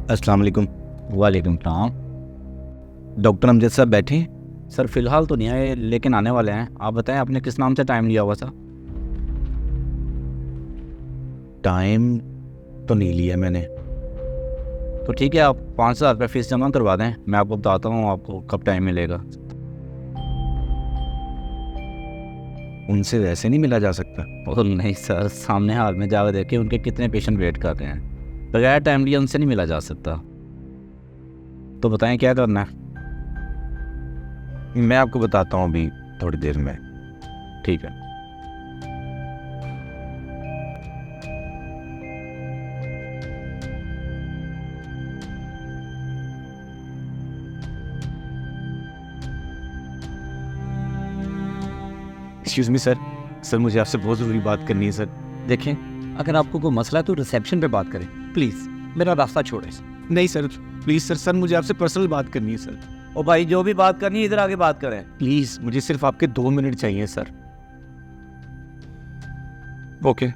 अस्सलाम वालेकुम। वालेकुम सलाम। डॉक्टर अमजद साहब बैठे हैं? सर फ़िलहाल तो नहीं आए लेकिन आने वाले हैं। आप बताएं आपने किस नाम से टाइम लिया हुआ था? टाइम तो नहीं लिया मैंने। तो ठीक है, आप 5,000 रुपये फ़ीस जमा करवा दें, मैं आपको बताता हूँ आपको कब टाइम मिलेगा। उनसे वैसे नहीं मिला जा सकता? और नहीं सर, सामने हाल में जाकर देखिए उनके कितने पेशेंट वेट कर रहे हैं। बगैर टाइम लिए उनसे नहीं मिला जा सकता। तो बताएं क्या करना है? मैं आपको बताता हूँ अभी थोड़ी देर में। ठीक है। Excuse me sir. सर मुझे आपसे बहुत ज़रूरी बात करनी है सर। देखें, अगर आपको कोई मसला है तो रिसेप्शन पे बात करें प्लीज़, मेरा रास्ता छोड़ें। नहीं सर, प्लीज़ सर। सर मुझे आपसे पर्सनल बात करनी है सर। ओ भाई, जो भी बात करनी है इधर आके बात करें। प्लीज़ मुझे सिर्फ आपके 2 मिनट चाहिए sir. Okay,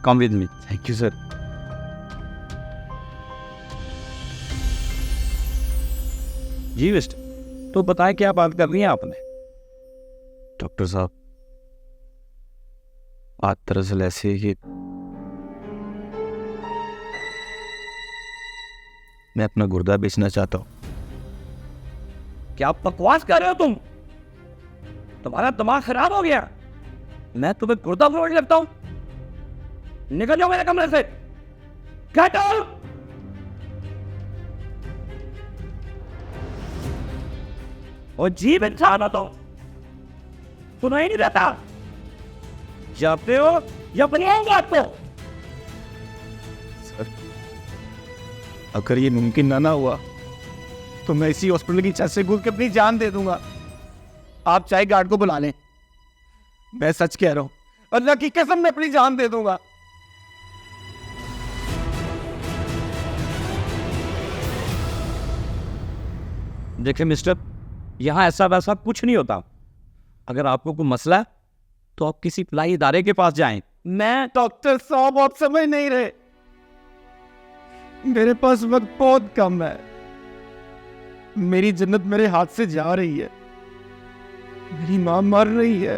come with me. Thank you sir. जी मिस्टर, तो बताएं क्या बात करनी है आपने? डॉक्टर साहब, बात दरअसल ऐसे है कि मैं अपना गुर्दा बेचना चाहता हूँ। क्या बकवास कर रहे हो तुम? तुम्हारा दिमाग खराब हो गया? मैं तुम्हें गुर्दा फरोश लगता हूँ? निकल जाओ मेरे कमरे से। Get out. और जीव इंसान हो तुम, सुना ही नहीं रहता। जाते हो या बनाओ बात को। सर, अगर ये मुमकिन ना हुआ तो मैं इसी हॉस्पिटल की छत से कूद के अपनी जान दे दूंगा। आप चाहे गार्ड को बुला लें, मैं सच कह रहा हूं, अल्लाह की कसम मैं अपनी जान दे दूंगा। देखिए मिस्टर, यहाँ ऐसा वैसा कुछ नहीं होता। अगर आपको कोई मसला है तो आप किसी फलाई इदारे के पास जाएं। मैं डॉक्टर साहब, आप समझ नहीं रहे। मेरे पास वक्त बहुत कम है। मेरी जन्नत मेरे हाथ से जा रही है। मेरी मां मर रही है।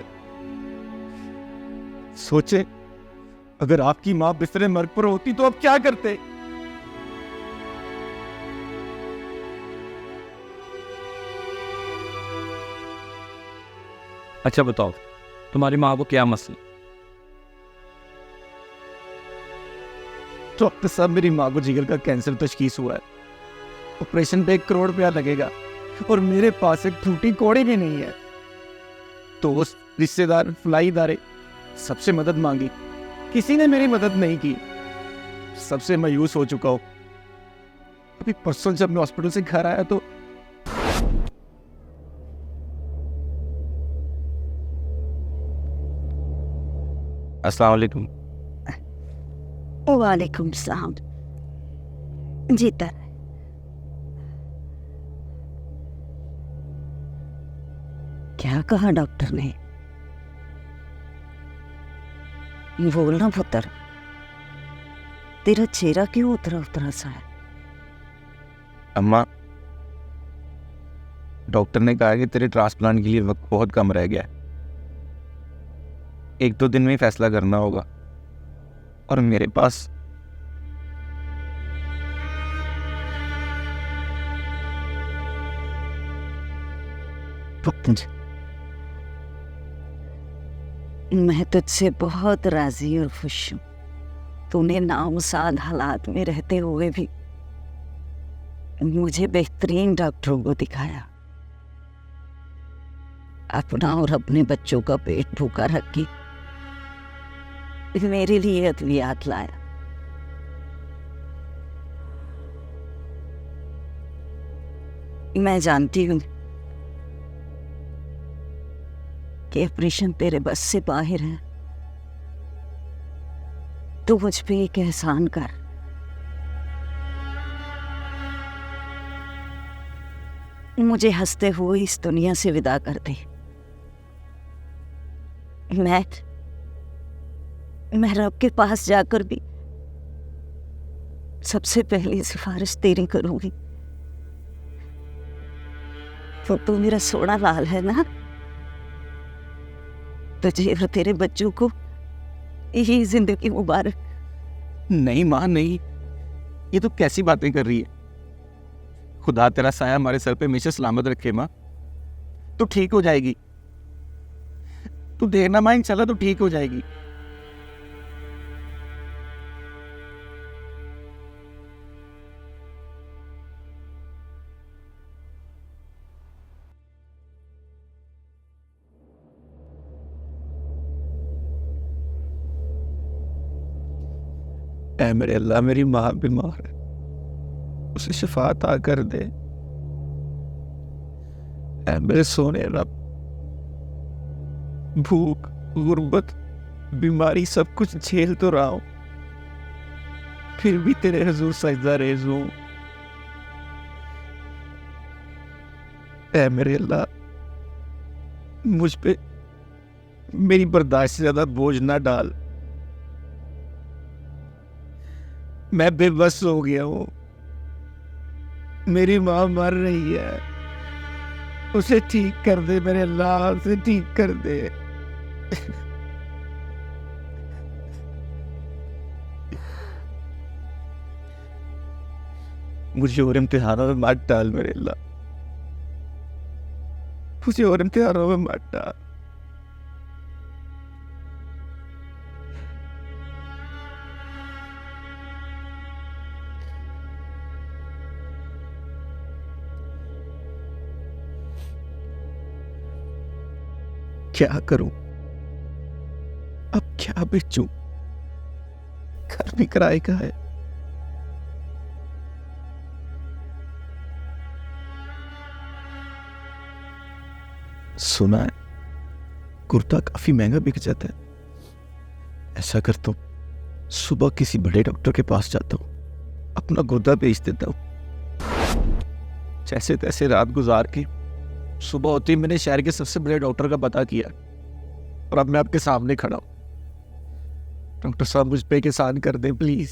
सोचे, अगर आपकी मां बिस्तरे मर्ग पर होती तो आप क्या करते? अच्छा बताओ, तुम्हारी माँ को क्या मसला? डॉक्टर साहब, मेरी माँ को जिगर का कैंसर तशखीस हुआ है। ऑपरेशन पे 1 करोड़ रुपया लगेगा और मेरे पास एक टूटी कौड़ी भी नहीं है। दोस्त, रिश्तेदार, फलाई इदारे, सबसे मदद मांगी, किसी ने मेरी मदद नहीं की। सबसे मायूस हो चुका हूं। अभी परसों जब मैं हॉस्पिटल से घर आया तो अस्सलाम वालेकुम। वालेकुम सलाम। जीता है। क्या कहा डॉक्टर ने? बोलना पुत्र, तेरा चेहरा क्यों उतरा उतरा सा है? अम्मा, डॉक्टर ने कहा कि तेरे ट्रांसप्लांट के लिए वक्त बहुत कम रह गया है। 1-2 दिन में ही फैसला करना होगा और मेरे पास पुत्र, मैं तुझसे बहुत राजी और खुश हूं। तूने नामुसाद हालात में रहते हुए भी मुझे बेहतरीन डॉक्टरों को दिखाया। अपना और अपने बच्चों का पेट भूखा रख के मेरे लिए अद्वियात लाया। मैं जानती हूं कि ऑपरेशन तेरे बस से बाहर है, तो मुझ पे एक एहसान कर। मुझे हंसते हुए इस दुनिया से विदा कर दे। मैं रब के पास जाकर भी सबसे पहली सिफारिश तेरी करूंगी। तो तू मेरा सोना लाल है ना, तुझे और तेरे बच्चों को यही जिंदगी मुबारक। नहीं माँ नहीं, ये तो कैसी बातें कर रही है। खुदा तेरा साया हमारे सर पे हमेशा सलामत रखे माँ। तू ठीक हो जाएगी, तू देखना माँ, इंशाल्लाह तू ठीक हो जाएगी। ऐ मेरे अल्लाह, मेरी माँ बीमार है, उसे शिफा अता कर दे। ऐ मेरे सोने रब, भूख, गुर्बत, बीमारी सब कुछ झेल तो रहा हूं, फिर भी तेरे हुजूर सजदा रेज़ हूं। ऐ मेरे अल्लाह, मुझ पे मेरी बर्दाश्त से ज्यादा बोझ ना डाल। मैं बेबस हो गया हूं, मेरी माँ मर रही है, उसे ठीक कर दे मेरे अल्लाह, उसे ठीक कर दे। मुझे और इम्तिहानों में मत डाल मेरे अल्लाह, मुझे और इम्तिहानों में मत डाल। क्या करूं, अब क्या बेचूं, घर भी किराए का है। सुना है कुर्ता काफी महंगा बिक जाता है। ऐसा करता हूं, सुबह किसी बड़े डॉक्टर के पास जाता हूं, अपना गुर्दा बेच देता हूं। जैसे तैसे रात गुजार के सुबह होती ही मैंने शहर के सबसे बड़े डॉक्टर का पता किया और अब मैं आपके सामने खड़ा हूं। डॉक्टर साहब मुझ पे एक एहसान कर दें प्लीज,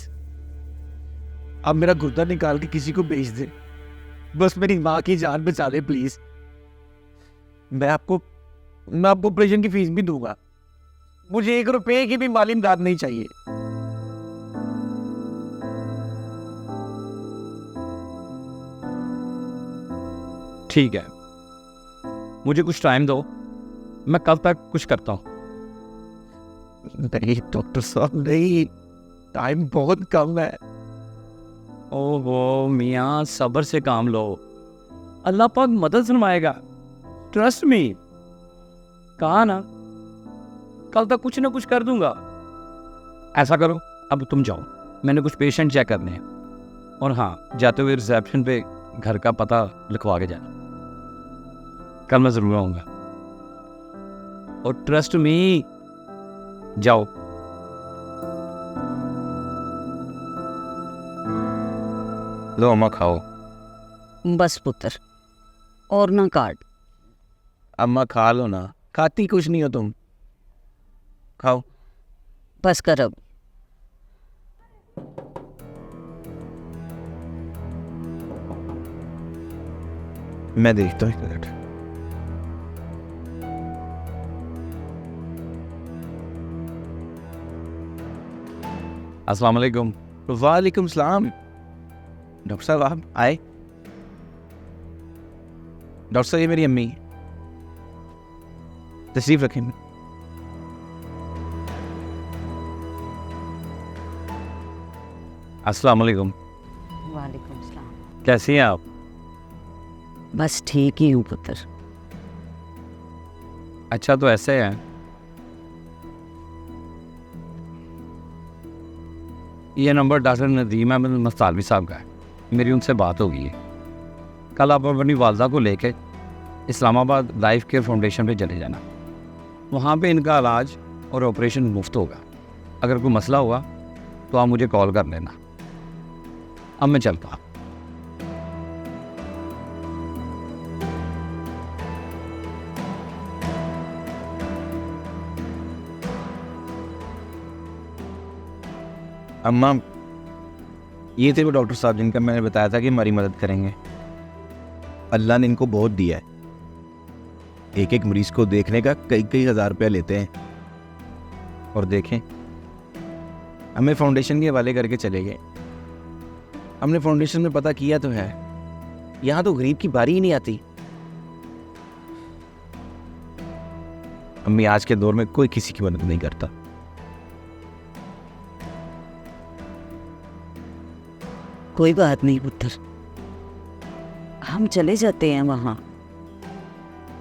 आप मेरा गुर्दा निकाल के किसी को बेच दें, बस मेरी माँ की जान बचा ले प्लीज। मैं आपको ऑपरेशन की फीस भी दूंगा, मुझे 1 रुपए की भी माली इमदाद नहीं चाहिए। ठीक है, मुझे कुछ टाइम दो, मैं कल तक कुछ करता हूँ। नहीं डॉक्टर साहब नहीं, टाइम बहुत कम है। ओहो मियाँ, सब्र से काम लो, अल्लाह पाक मदद फरमाएगा, ट्रस्ट मी। कहा ना, कल तक कुछ ना कुछ कर दूंगा। ऐसा करो, अब तुम जाओ, मैंने कुछ पेशेंट चेक करने हैं, और हाँ, जाते हुए रिसेप्शन पे घर का पता लिखवा के जाना, कल मैं जरूर आऊंगा। और ट्रस्ट मी, जाओ। लो अम्मा खाओ। बस पुत्र, और ना काट। अम्मा खा लो ना, खाती कुछ नहीं हो तुम, खाओ। बस कर अब। मैं देखता हूँ 1 मिनट। अस्सलाम वालेकुम। वालेकुम सलाम। डॉक्टर साहब आप आए? डॉक्टर साहब ये मेरी अम्मी, तशरीफ रखें। अस्सलाम वालेकुम। वालेकुम सलाम। कैसी हैं आप? बस ठीक ही हूँ पुत्र। अच्छा तो ऐसे है, ये नंबर डॉक्टर नदीम अहमद मस्तालवी साहब का है, मेरी उनसे बात हो गई है। कल आप अपनी वालदा को लेके इस्लामाबाद लाइफ केयर फाउंडेशन पे चले जाना, वहाँ पे इनका इलाज और ऑपरेशन मुफ्त होगा। अगर कोई मसला हुआ तो आप मुझे कॉल कर लेना। अब मैं चलता। अम्मा ये थे वो डॉक्टर साहब जिनका मैंने बताया था कि हमारी मदद करेंगे। अल्लाह ने इनको बहुत दिया है। एक एक मरीज को देखने का कई कई हज़ार रुपया लेते हैं। और देखें, हमें फाउंडेशन के हवाले करके चले गए। हमने फाउंडेशन में पता किया तो है, यहाँ तो गरीब की बारी ही नहीं आती। अम्मी, आज के दौर में कोई किसी की मदद नहीं करता। कोई बात नहीं पुत्र, हम चले जाते हैं वहां,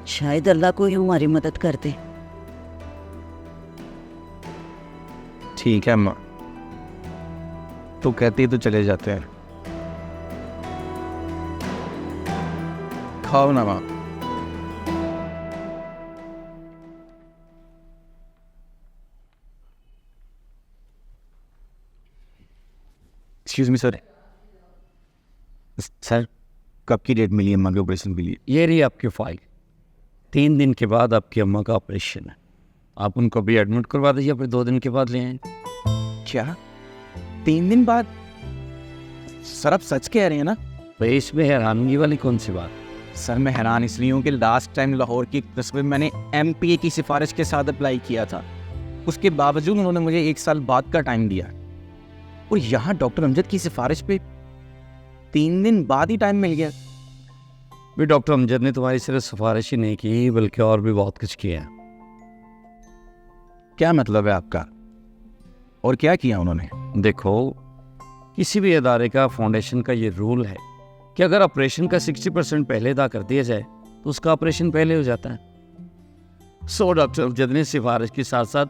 शायद अल्लाह कोई हमारी मदद कर दे। ठीक है अम्मा, तो कहती तो चले जाते हैं। खाओ ना माँ। Excuse me sir. सर, कब की डेट मिली अम्मा के ऑपरेशन के लिए? ये रही आपकी फाइल। 3 दिन के बाद आपकी अम्मा का ऑपरेशन है। आप उनको भी एडमिट करवा दीजिए, फिर 2 दिन के बाद ले आएंगे। क्या 3 दिन बाद? सर आप सच कह रहे हैं ना? भाई इसमें हैरानगी वाली कौन सी बात? सर मैं हैरान इसलिए हूँ कि लास्ट टाइम लाहौर की तस्वीर मैंने MPA की सिफारिश के साथ अप्लाई किया था, उसके बावजूद उन्होंने मुझे 1 साल बाद का टाइम दिया, और यहाँ डॉक्टर अमजद की सिफारिश पे 3 दिन बाद ही टाइम मिल गया। भी डॉक्टर अमजद ने तुम्हारी सिर्फ सिफारिश ही नहीं की, बल्कि और भी बहुत कुछ किया है। क्या मतलब है आपका? और क्या किया उन्होंने? देखो, किसी भी इदारे का फाउंडेशन का ये रूल है कि अगर ऑपरेशन का 60% पहले अदा कर दिया जाए तो उसका ऑपरेशन पहले हो जाता है। सो डॉक्टर अमजद ने सिफारिश के साथ साथ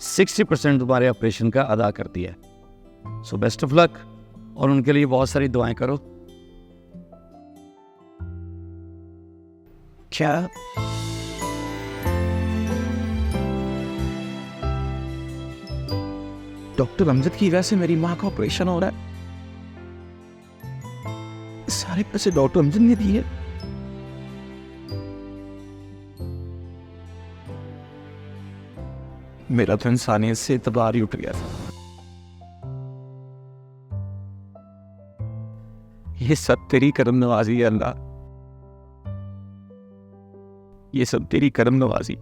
60% तुम्हारे ऑपरेशन का अदा कर दिया। सो बेस्ट ऑफ लक, और उनके लिए बहुत सारी दुआएं करो। क्या? डॉक्टर अमजद की वजह से मेरी माँ का ऑपरेशन हो रहा है? सारे पैसे डॉक्टर अमजद ने दिए। मेरा तो इंसानियत से इतबार ही उठ गया था। ये सब तेरी करम नवाजी है अल्लाह, ये सब तेरी करम नवाजी।